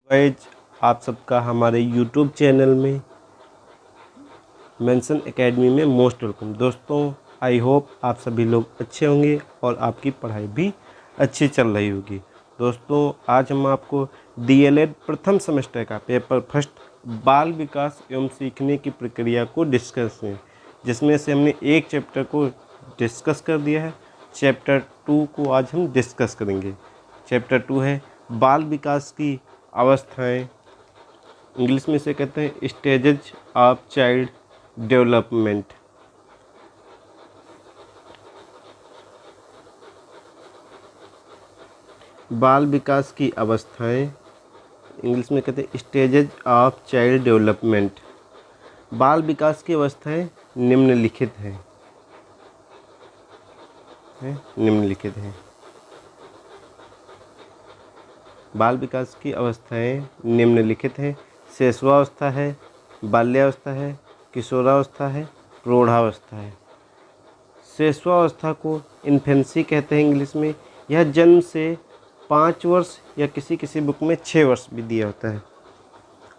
Guys, आप सबका हमारे YouTube चैनल में मेंशन एकेडमी में मोस्ट वेलकम। दोस्तों, आई होप आप सभी लोग अच्छे होंगे और आपकी पढ़ाई भी अच्छी चल रही होगी। दोस्तों, आज हम आपको DLED प्रथम सेमेस्टर का पेपर फर्स्ट बाल विकास एवं सीखने की प्रक्रिया को डिस्कस करें, जिसमें से हमने एक चैप्टर को डिस्कस कर दिया है। चैप्टर 2 को आज हम डिस्कस करेंगे। चैप्टर 2 है बाल विकास की अवस्थाएं, इंग्लिश में इसे कहते हैं स्टेजेज ऑफ चाइल्ड डेवलपमेंट। बाल विकास की अवस्थाएं, इंग्लिश में कहते हैं स्टेजेज ऑफ चाइल्ड डेवलपमेंट। बाल विकास की अवस्थाएं निम्नलिखित हैं। बाल विकास की अवस्थाएं निम्नलिखित हैं। शैशवावस्था है, बाल्यावस्था है, किशोरावस्था है, प्रौढ़ावस्था है। शैशवावस्था को इन्फेंसी कहते हैं इंग्लिश में। यह जन्म से 5 वर्ष या किसी बुक में 6 वर्ष भी दिया होता है।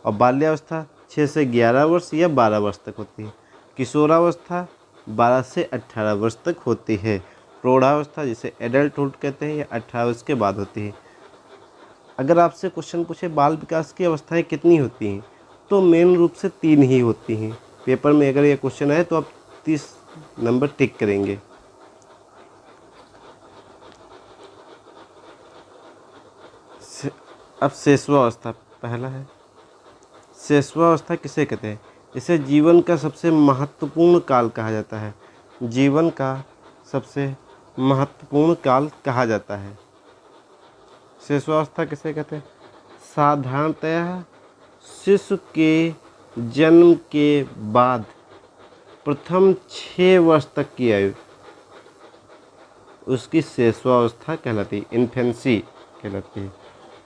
और बाल्यावस्था 6 से 11 वर्ष या 12 वर्ष तक होती है। किशोरावस्था 12 से 18 वर्ष तक होती है। प्रौढ़ावस्था जिसे एडल्टहुड कहते हैं, यह 18 वर्ष के बाद होती है। अगर आपसे क्वेश्चन पूछे बाल विकास की अवस्थाएं कितनी होती हैं, तो मेन रूप से 3 ही होती हैं। पेपर में अगर ये क्वेश्चन आए तो आप 30 नंबर टिक करेंगे। अब शैशवावस्था पहला है। शैशवावस्था किसे कहते हैं? इसे जीवन का सबसे महत्वपूर्ण काल कहा जाता है। जीवन का सबसे महत्वपूर्ण काल कहा जाता है। शैशवावस्था किसे कहते हैं? साधारणतः शिशु के जन्म के बाद प्रथम 6 वर्ष तक की आयु उसकी शैशवावस्था कहलाती है, इन्फेंसी कहलाती है।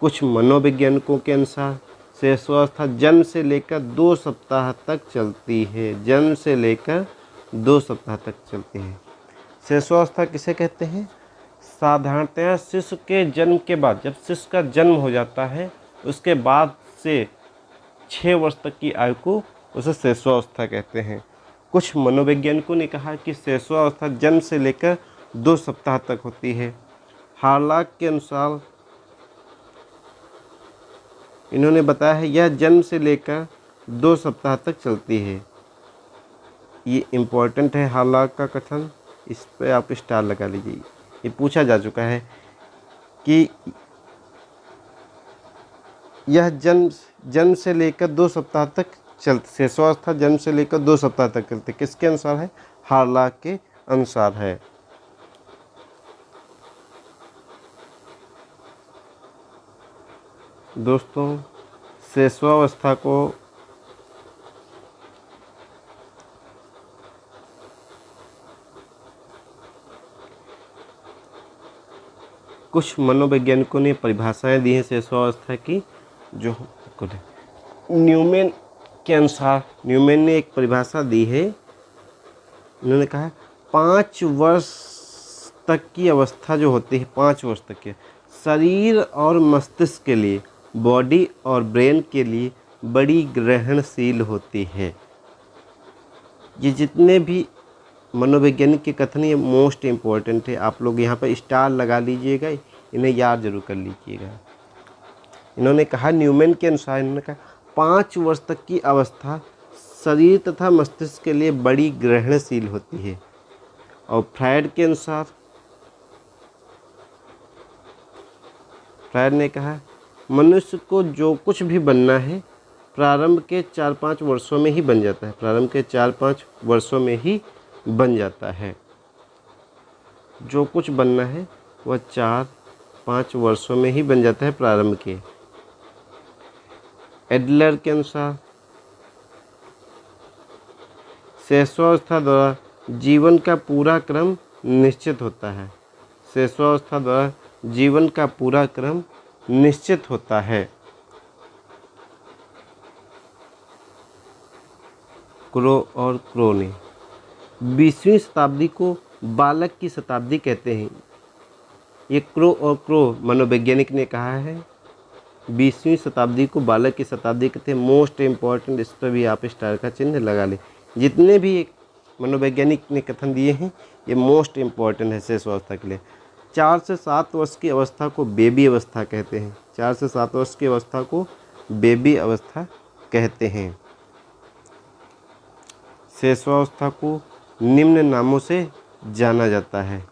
कुछ मनोवैज्ञानिकों के अनुसार शैशवावस्था जन्म से लेकर 2 सप्ताह तक चलती है। जन्म से लेकर 2 सप्ताह तक चलती है। शैशवावस्था किसे कहते हैं? साधारणतः शिशु के जन्म के बाद, जब शिशु का जन्म हो जाता है उसके बाद से 6 वर्ष तक की आयु को उसे शैशवावस्था कहते हैं। कुछ मनोवैज्ञानिकों ने कहा कि शैशवावस्था जन्म से लेकर 2 सप्ताह तक होती है। हार्लॉक के अनुसार इन्होंने बताया है यह जन्म से लेकर 2 सप्ताह तक चलती है। ये इम्पोर्टेंट है हार्लॉक का कथन, इस पर आप स्टार लगा लीजिए। ये पूछा जा चुका है कि यह जन्म से लेकर 2 सप्ताह तक शैशवावस्था जन्म से लेकर 2 सप्ताह तक चलती है। किसके अनुसार है? हार्लॉक के अनुसार है। दोस्तों, शैशवावस्था को कुछ मनोवैज्ञानिकों ने परिभाषाएं दी हैं शैशवावस्था की, जो न्यूमैन के अनुसार, न्यूमैन ने एक परिभाषा दी है। इन्होंने कहा 5 वर्ष तक की अवस्था जो होती है, 5 वर्ष तक के शरीर और मस्तिष्क के लिए, बॉडी और ब्रेन के लिए बड़ी ग्रहणशील होती है। ये जितने भी मनोवैज्ञानिक के कथन, ये मोस्ट इम्पोर्टेंट है। आप लोग यहाँ पर स्टार लगा लीजिएगा, इन्हें याद जरूर कर लीजिएगा। इन्होंने कहा, न्यूमैन के अनुसार इन्होंने कहा 5 वर्ष तक की अवस्था शरीर तथा मस्तिष्क के लिए बड़ी ग्रहणशील होती है। और फ्रायड के अनुसार, फ्रायड ने कहा मनुष्य को जो कुछ भी बनना है प्रारंभ के 4-5 वर्षों में ही बन जाता है। प्रारंभ के 4-5 वर्षों में ही बन जाता है। जो कुछ बनना है वह 4-5 वर्षों में ही बन जाता है प्रारंभ के। एडलर के अनुसार शैशवावस्था द्वारा जीवन का पूरा क्रम निश्चित होता है। शैशवावस्था द्वारा जीवन का पूरा क्रम निश्चित होता है। क्रो और क्रो ने 20वीं शताब्दी को बालक की शताब्दी कहते हैं। ये क्रो और क्रो मनोवैज्ञानिक ने कहा है 20वीं शताब्दी को बालक की शताब्दी कहते हैं। मोस्ट इम्पॉर्टेंट, इस पर भी आप स्टार का चिन्ह लगा लें। जितने भी मनोवैज्ञानिक ने कथन दिए हैं ये मोस्ट इम्पॉर्टेंट है शेष अवस्था के लिए। 4 से 7 वर्ष की अवस्था को बेबी अवस्था कहते हैं। 4 से 7 वर्ष की अवस्था को बेबी अवस्था कहते हैं। शेषावस्था को निम्न नामों से जाना जाता है।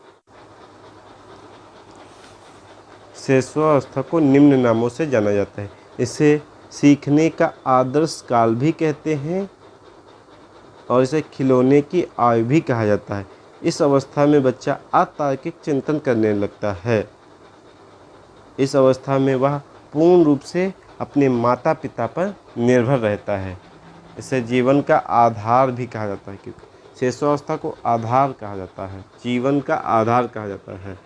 शेषावस्था को निम्न नामों से जाना जाता है। इसे सीखने का आदर्श काल भी कहते हैं और इसे खिलौने की आयु भी कहा जाता है। इस अवस्था में बच्चा अतार्किक चिंतन करने लगता है। इस अवस्था में वह पूर्ण रूप से अपने माता पिता पर निर्भर रहता है। इसे जीवन का आधार भी कहा जाता है, क्योंकि शेषावस्था को आधार कहा जाता है, जीवन का आधार कहा जाता है।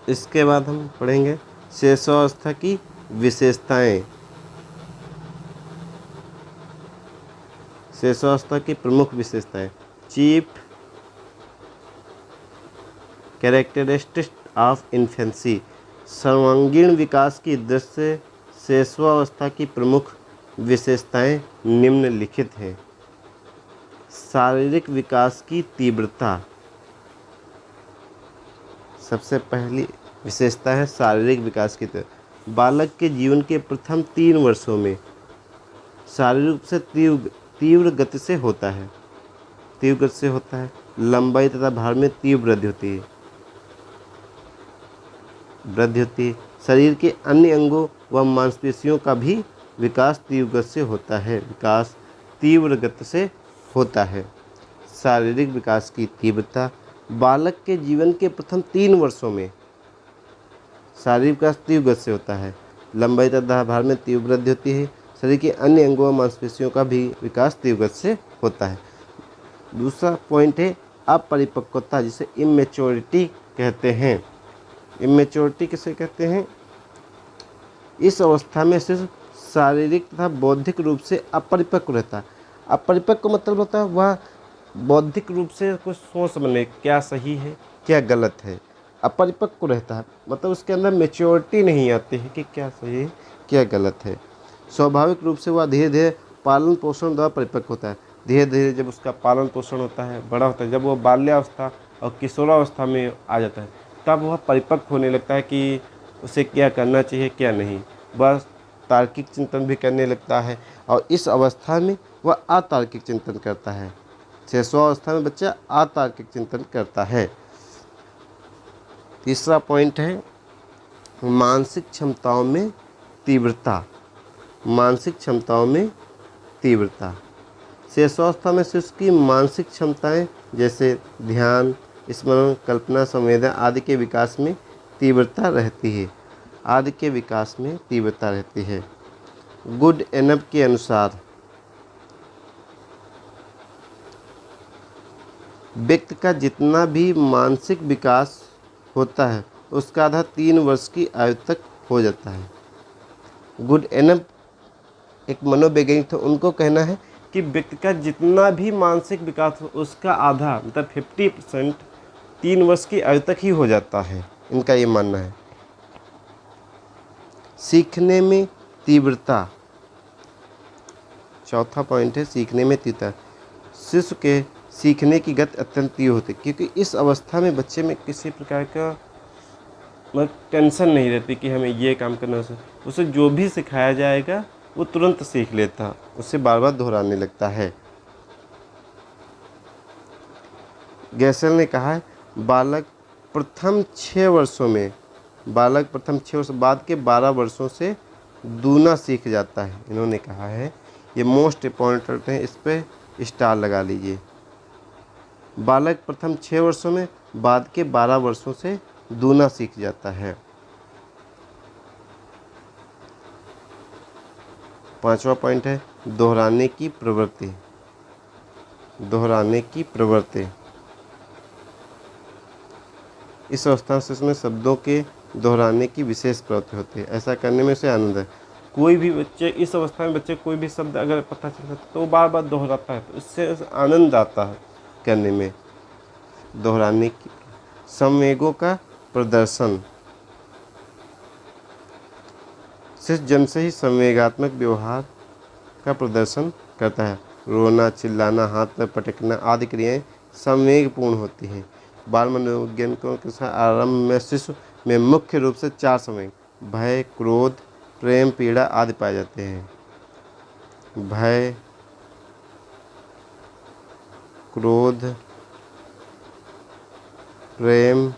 इसके बाद हम पढ़ेंगे शेषावस्था की विशेषताएं। शेषावस्था की प्रमुख विशेषताएं। Chief characteristics of infancy. सर्वांगीण विकास की दृष्टि से शेषावस्था की प्रमुख विशेषताएं निम्नलिखित हैं। शारीरिक विकास की तीव्रता। सबसे पहली विशेषता है शारीरिक विकास की तीव्रता। बालक के जीवन के प्रथम 3 वर्षों में शारीरिक रूप से तीव्र गति से होता है। तीव्र गति से होता है। लंबाई तथा भार में तीव्र वृद्धि होती है। शरीर के अन्य अंगों व मांसपेशियों का भी विकास तीव्र गति से होता है। विकास तीव्र गति से होता है। शारीरिक विकास की तीव्रता। बालक के जीवन के प्रथम 3 वर्षों में शारीरिक विकास तीव्र गति से होता है। लंबाई तथा भार में तीव्र वृद्धि होती है। शरीर के अन्य अंगों व मांसपेशियों का भी विकास तीव्र गति से होता है। दूसरा पॉइंट है अपरिपक्वता, जिसे इमेच्योरिटी कहते हैं। इमेच्योरिटी किसे कहते हैं? इस अवस्था में सिर्फ शारीरिक तथा बौद्धिक रूप से अपरिपक्व रहता है। अपरिपक्व मतलब होता है वह बौद्धिक रूप से कुछ सोच समझने क्या सही है क्या गलत है। अपरिपक्व रहता है मतलब उसके अंदर मैच्योरिटी नहीं आती है कि क्या सही है क्या गलत है। स्वाभाविक रूप से वह धीरे धीरे पालन पोषण द्वारा परिपक्व होता है। धीरे धीरे जब उसका पालन पोषण होता है, बड़ा होता है, जब वो बाल्यावस्था और किशोरावस्था में आ जाता है तब वह परिपक्व होने लगता है कि उसे क्या करना चाहिए क्या नहीं। वह तार्किक चिंतन भी करने लगता है और इस अवस्था में वह अतार्किक चिंतन करता है। शेषावस्था में बच्चा अतार्किक चिंतन करता है। तीसरा पॉइंट है मानसिक क्षमताओं में तीव्रता। मानसिक क्षमताओं में तीव्रता। शेषावस्था में शिशु की मानसिक क्षमताएं जैसे ध्यान, स्मरण, कल्पना, संवेदना आदि के विकास में तीव्रता रहती है। आदि के विकास में तीव्रता रहती है। गुड एनफ के अनुसार व्यक्ति का जितना भी मानसिक विकास होता है उसका आधा 3 वर्ष की आयु तक हो जाता है। गुड एनफ एक मनोवैज्ञानिक थे, उनको कहना है कि व्यक्ति का जितना भी मानसिक विकास हो उसका आधा मतलब 50% 3 वर्ष की आयु तक ही हो जाता है। इनका ये मानना है। सीखने में तीव्रता। चौथा पॉइंट है सीखने में तीव्रता। शिशु के सीखने की गति अत्यंत तीव्र होती है क्योंकि इस अवस्था में बच्चे में किसी प्रकार का मतलब टेंशन नहीं रहती कि हमें ये काम करना है। उसे जो भी सिखाया जाएगा वो तुरंत सीख लेता, उसे बार बार दोहराने लगता है। गैसल ने कहा है बालक प्रथम 6 वर्षों में बाद के 12 वर्षों से दूना सीख जाता है। इन्होंने कहा है, ये मोस्ट इम्पॉर्टेंट है, इस पे स्टार लगा लीजिए। बालक प्रथम 6 वर्षों में बाद के 12 वर्षों से दूना सीख जाता है। 5वां पॉइंट है दोहराने की प्रवृत्ति। दोहराने की प्रवृत्ति। इस अवस्था से इसमें शब्दों के दोहराने की विशेष प्रवृत्ति होती है। ऐसा करने में से आनंद है। कोई भी बच्चे इस अवस्था में बच्चे कोई भी शब्द अगर पता चलता है तो वो बार बार दोहराता है, तो इससे आनंद आता है करने में। दोहराने की संवेगों का प्रदर्शन। शिशु जन्म से ही संवेगात्मक व्यवहार का प्रदर्शन करता है। रोना, चिल्लाना, हाथ पैर पटकना आदि क्रियाएं संवेगपूर्ण होती हैं। बाल मनोवैज्ञानिकों के अनुसार आरंभ में शिशु में मुख्य रूप से 4 संवेग भय, क्रोध, प्रेम, पीड़ा आदि पाए जाते हैं। भय, क्रोध, प्रेम,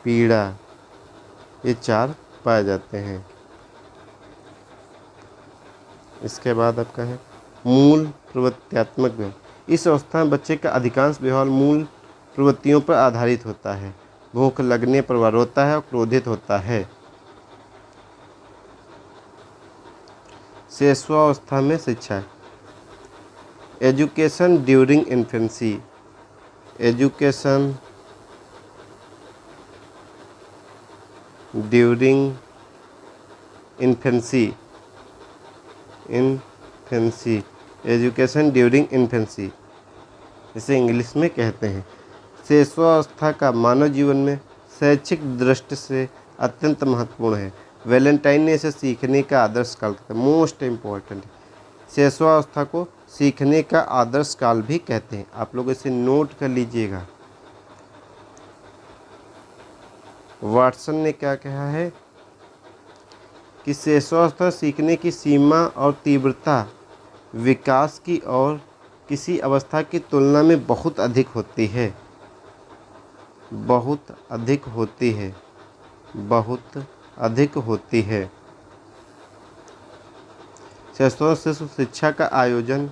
पीड़ा, ये 4 पाए जाते हैं। इसके बाद आपका है मूल प्रवृत्त्यात्मक व्यवहार। इस अवस्था में बच्चे का अधिकांश व्यवहार मूल प्रवृत्तियों पर आधारित होता है। भूख लगने पर वह रोता है और क्रोधित होता है। शैशवावस्था में शिक्षा। Education during infancy. Education during infancy. Education during infancy इसे इंग्लिश में कहते हैं। शैशवावस्था का मानव जीवन में शैक्षिक दृष्टि से अत्यंत महत्वपूर्ण है। वैलेंटाइन ने इसे सीखने का आदर्श काल कहते हैं। Most important. शैशवावस्था को सीखने का आदर्श काल भी कहते हैं। आप लोग इसे नोट कर लीजिएगा। वाटसन ने क्या कहा है कि शैशवावस्था सीखने की सीमा और तीव्रता विकास की और किसी अवस्था की तुलना में बहुत अधिक होती है। बहुत अधिक होती है। बहुत अधिक होती है। शैशवावस्था शिशु शिक्षा का आयोजन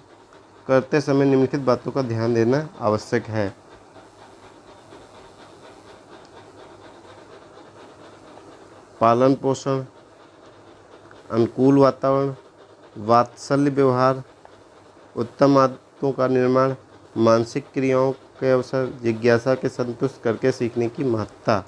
करते समय निम्नलिखित बातों का ध्यान देना आवश्यक है। पालन पोषण, अनुकूल वातावरण, वात्सल्य व्यवहार, उत्तम आदतों का निर्माण, मानसिक क्रियाओं के अवसर, जिज्ञासा के संतुष्ट करके सीखने की महत्ता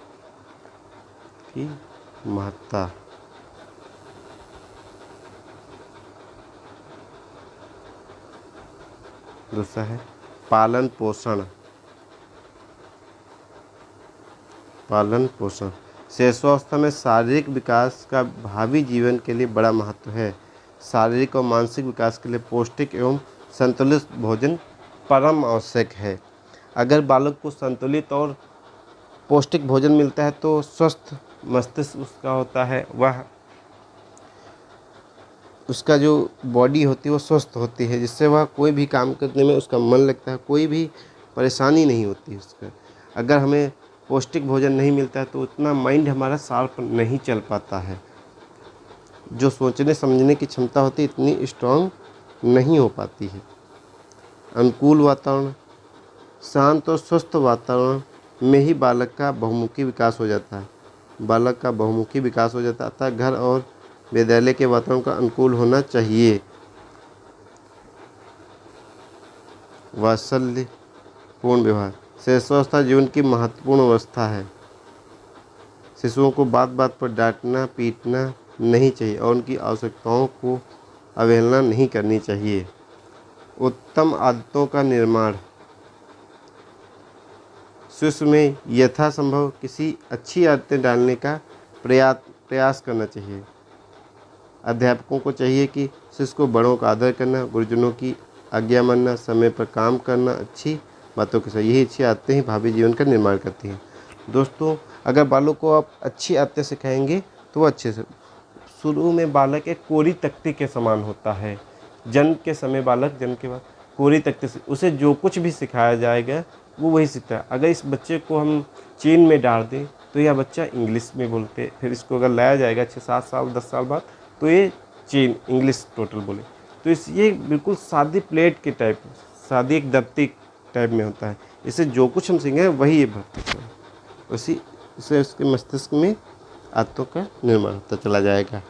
दूसरा है पालन पोषण। पालन पोषण शैशवावस्था में शारीरिक विकास का भावी जीवन के लिए बड़ा महत्व है। शारीरिक और मानसिक विकास के लिए पौष्टिक एवं संतुलित भोजन परम आवश्यक है। अगर बालक को संतुलित और पौष्टिक भोजन मिलता है तो स्वस्थ मस्तिष्क उसका होता है, वह उसका जो बॉडी होती है वो स्वस्थ होती है, जिससे वह कोई भी काम करने में उसका मन लगता है, कोई भी परेशानी नहीं होती उसका। अगर हमें पौष्टिक भोजन नहीं मिलता है तो उतना माइंड हमारा शार्प नहीं चल पाता है। जो सोचने समझने की क्षमता होती है इतनी स्ट्रांग नहीं हो पाती है। अनुकूल वातावरण, शांत और स्वस्थ वातावरण में ही बालक का बहुमुखी विकास हो जाता है। बालक का बहुमुखी विकास हो जाता है, अतः घर और विद्यालय के वातावरण का अनुकूल होना चाहिए। वात्सल्य पूर्ण व्यवहार शैशवावस्था जीवन की महत्वपूर्ण अवस्था है। शिशुओं को बात बात पर डांटना पीटना नहीं चाहिए और उनकी आवश्यकताओं को अवहेलना नहीं करनी चाहिए। उत्तम आदतों का निर्माण शिशु में यथासंभव किसी अच्छी आदतें डालने का प्रयास करना चाहिए। अध्यापकों को चाहिए कि शिशु को बड़ों का आदर करना, गुरुजनों की आज्ञा मानना, समय पर काम करना, अच्छी बातों के साथ, यही अच्छी आदतें ही भावी जीवन का निर्माण करती हैं। दोस्तों, अगर बालों को आप अच्छी आदतें सिखाएंगे तो वो अच्छे से, शुरू में बालक एक कोरी तख्ती के समान होता है। जन्म के समय बालक जन्म के बाद कोरी तख्ती से उसे जो कुछ भी सिखाया जाएगा वो वही सीखता है। अगर इस बच्चे को हम चीन में डाल दें तो यह बच्चा इंग्लिश में बोलते, फिर इसको अगर लाया जाएगा 6-7 साल 10 साल बाद तो ये चीन इंग्लिश टोटल बोले। तो ये बिल्कुल सादी प्लेट के टाइप, सादी एक दत्ती टाइप में होता है। इसे जो कुछ हम सीखेंगे वही ये भरते हैं, उसी से उसके मस्तिष्क में आदतों का निर्माण होता चला जाएगा।